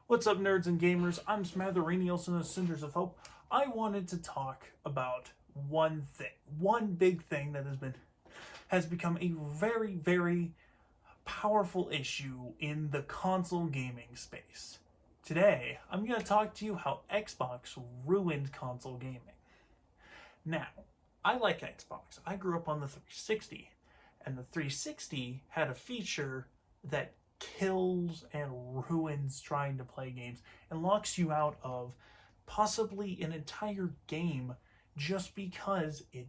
What's up, nerds and gamers? I'm Smatherenielson of Cinders of Hope. I wanted to talk about one big thing that has become a very powerful issue in the console gaming space. Today, I'm going to talk to you how Xbox ruined console gaming. Now, I like Xbox. I grew up on the 360, and the 360 had a feature that kills and ruins trying to play games and locks you out of possibly an entire game just because you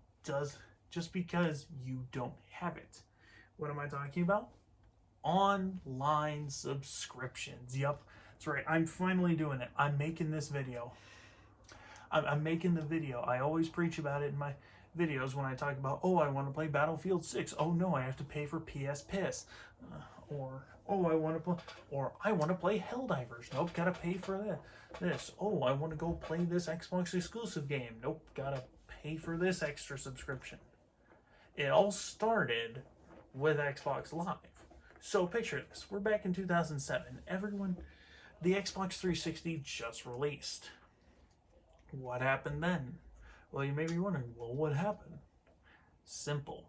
don't have it. What am I talking about? Online subscriptions. Yep, that's right. I'm finally doing it. I'm making this video. I'm making the video. I always preach about it in my videos when I talk about, oh, I want to play Battlefield 6. Oh no, I have to pay for PS Piss. Or I want to play Helldivers. Nope, gotta pay for this. Oh, I want to go play this Xbox exclusive game. Nope, gotta pay for this extra subscription. It all started with Xbox Live. So picture this. We're back in 2007. The Xbox 360 just released. What happened then? Well, you may be wondering, well, what happened? Simple.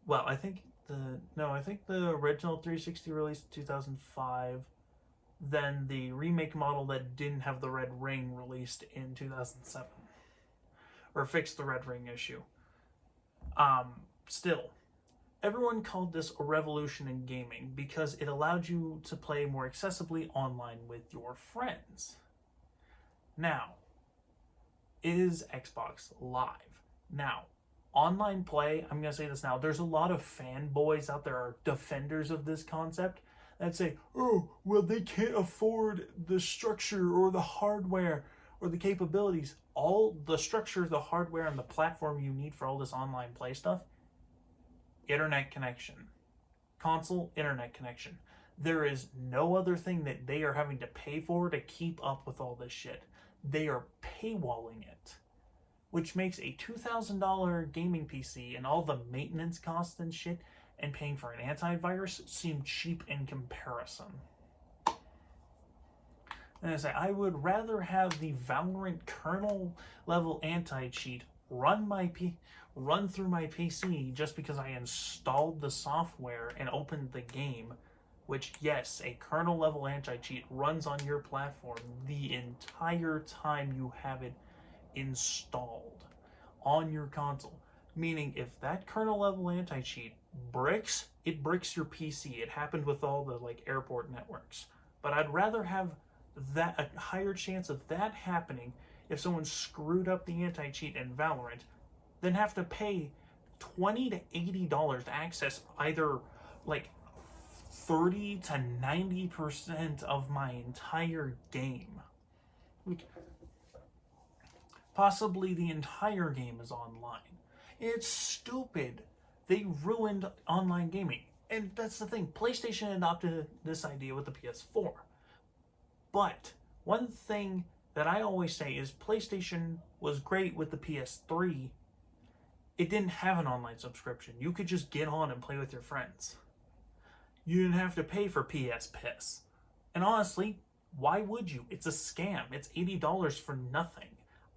Well, I think the original 360 released in 2005. Then the remake model that didn't have the red ring released in 2007. Or fixed the red ring issue. Still, everyone called this a revolution in gaming because it allowed you to play more accessibly online with your friends. Now, is Xbox Live. Now, online play, I'm going to say this now, there's a lot of fanboys out there, are defenders of this concept, that say, oh, well, they can't afford the structure or the hardware or the capabilities. All the structure, the hardware, and the platform you need for all this online play stuff, internet connection. Console, internet connection. There is no other thing that they are having to pay for to keep up with all this shit. They are paywalling it, which makes a $2,000 gaming PC and all the maintenance costs and shit and paying for an antivirus seem cheap in comparison. And I say, I would rather have the Valorant kernel level anti-cheat run through my PC just because I installed the software and opened the game, which, yes, a kernel level anti-cheat runs on your platform the entire time you have it installed on your console. Meaning, if that kernel level anti-cheat bricks, it bricks your PC. It happened with all the airport networks. But I'd rather have a higher chance of that happening if someone screwed up the anti-cheat in Valorant than have to pay $20 to $80 to access either 30 to 90% of my entire game. Possibly the entire game is online. It's stupid. They ruined online gaming. And that's the thing. PlayStation adopted this idea with the PS4. But one thing that I always say is PlayStation was great with the PS3. It didn't have an online subscription. You could just get on and play with your friends. You didn't have to pay for PS Piss. And honestly, why would you? It's a scam. It's $80 for nothing.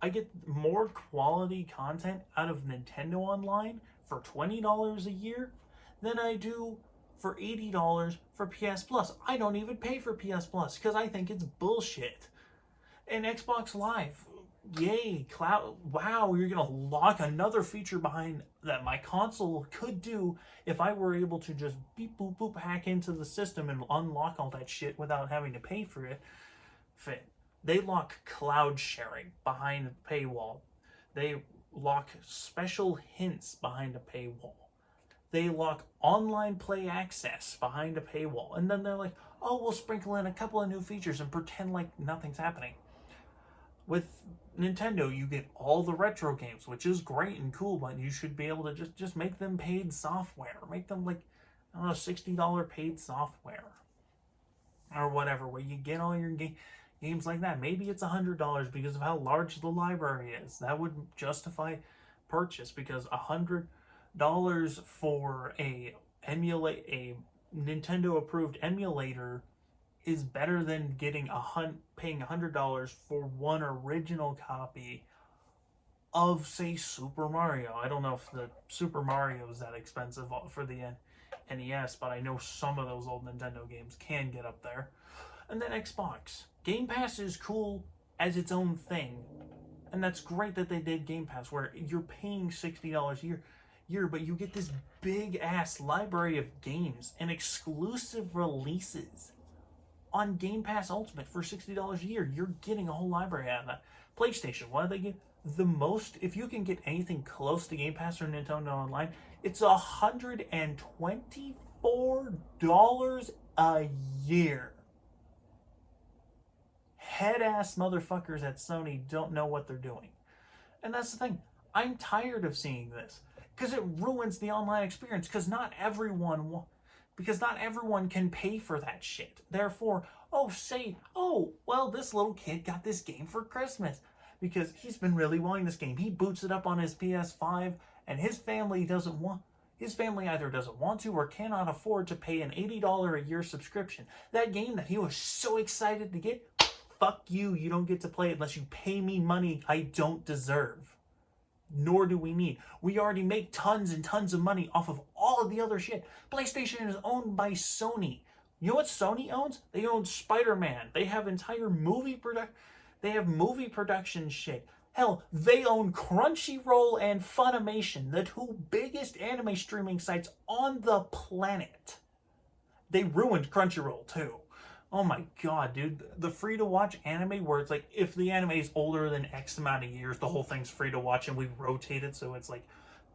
I get more quality content out of Nintendo Online for $20 a year than I do for $80 for PS Plus. I don't even pay for PS Plus because I think it's bullshit. And Xbox Live, yay, cloud, wow, you're going to lock another feature behind that my console could do if I were able to just beep, boop, boop, hack into the system and unlock all that shit without having to pay for it. They lock cloud sharing behind a paywall. They lock special hints behind a paywall. They lock online play access behind a paywall. And then they're like, oh, we'll sprinkle in a couple of new features and pretend like nothing's happening. With Nintendo, you get all the retro games, which is great and cool, but you should be able to just make them paid software. Make them $60 paid software. Or whatever, where you get all your games like that. Maybe it's $100 because of how large the library is. That would justify purchase because $100 for a Nintendo approved emulator is better than paying $100 for one original copy of, say, Super Mario. I don't know if the Super Mario is that expensive for the NES, but I know some of those old Nintendo games can get up there. And then Xbox. Game Pass is cool as its own thing. And that's great that they did Game Pass, where you're paying $60 a year, but you get this big-ass library of games and exclusive releases on Game Pass Ultimate for $60 a year. You're getting a whole library out of that. PlayStation, what do they get? The most, if you can get anything close to Game Pass or Nintendo Online, it's $124 a year. Head-ass motherfuckers at Sony don't know what they're doing. And that's the thing. I'm tired of seeing this. Because it ruins the online experience. Because not everyone can pay for that shit. Therefore, this little kid got this game for Christmas. Because he's been really wanting this game. He boots it up on his PS5, and his family either doesn't want to or cannot afford to pay an $80 a year subscription. That game that he was so excited to get, fuck you, you don't get to play it unless you pay me money I don't deserve. Nor do we need. We already make tons and tons of money off of all of the other shit. PlayStation is owned by Sony. You know what Sony owns? They own Spider-Man. They have entire movie production shit. Hell, they own Crunchyroll and Funimation, the two biggest anime streaming sites on the planet. They ruined Crunchyroll too. Oh my god, dude. The free-to-watch anime where it's like, if the anime is older than X amount of years, the whole thing's free to watch, and we rotate it, so it's like,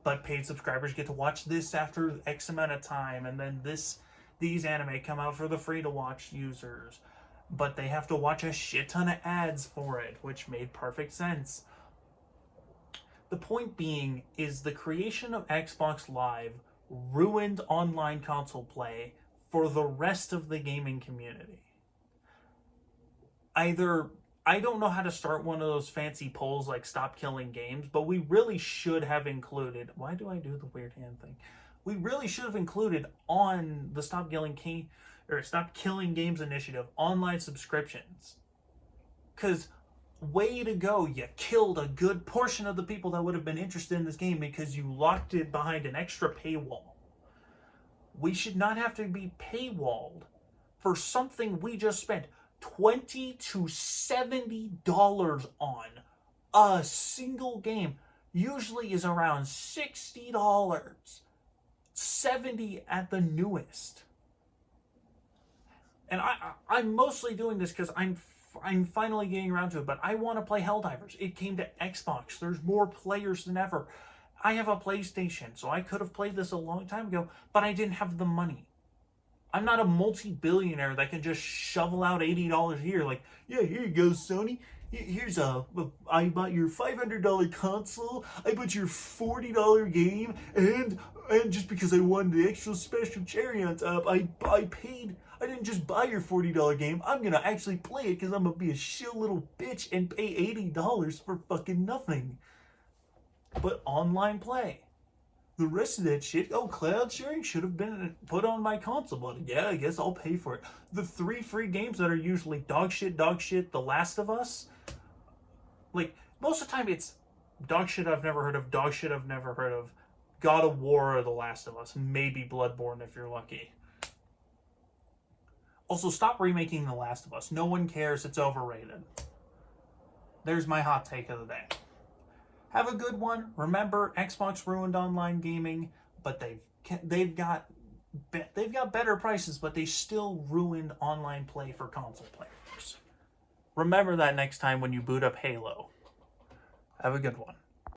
but paid subscribers get to watch this after X amount of time, and then these anime come out for the free-to-watch users. But they have to watch a shit ton of ads for it, which made perfect sense. The point being is the creation of Xbox Live ruined online console play for the rest of the gaming community. I don't know how to start one of those fancy polls like Stop Killing Games, but we really should have included, why do I do the weird hand thing? We really should have included on the Stop Killing Games initiative online subscriptions. Because way to go, you killed a good portion of the people that would have been interested in this game because you locked it behind an extra paywall. We should not have to be paywalled for something we just spent $20 to $70 on. A single game usually is around $60, $70 at the newest. And I'm mostly doing this because I'm finally getting around to it, but I want to play Helldivers. It came to Xbox. There's more players than ever. I have a PlayStation, so I could have played this a long time ago, but I didn't have the money. I'm not a multi-billionaire that can just shovel out $80 a year. Like, yeah, here you go, Sony. Here's I bought your $500 console. I bought your $40 game, and just because I wanted the extra special cherry on top, I paid. I didn't just buy your $40 game. I'm gonna actually play it because I'm gonna be a shill little bitch and pay $80 for fucking nothing. But online play. The rest of that shit, cloud sharing should have been put on my console, but yeah, I guess I'll pay for it. The 3 free games that are usually dog shit, The Last of Us, like, most of the time it's dog shit I've never heard of, God of War or The Last of Us, maybe Bloodborne if you're lucky. Also, stop remaking The Last of Us. No one cares, it's overrated. There's my hot take of the day. Have a good one. Remember, Xbox ruined online gaming, but they've got better prices, but they still ruined online play for console players. Remember that next time when you boot up Halo. Have a good one.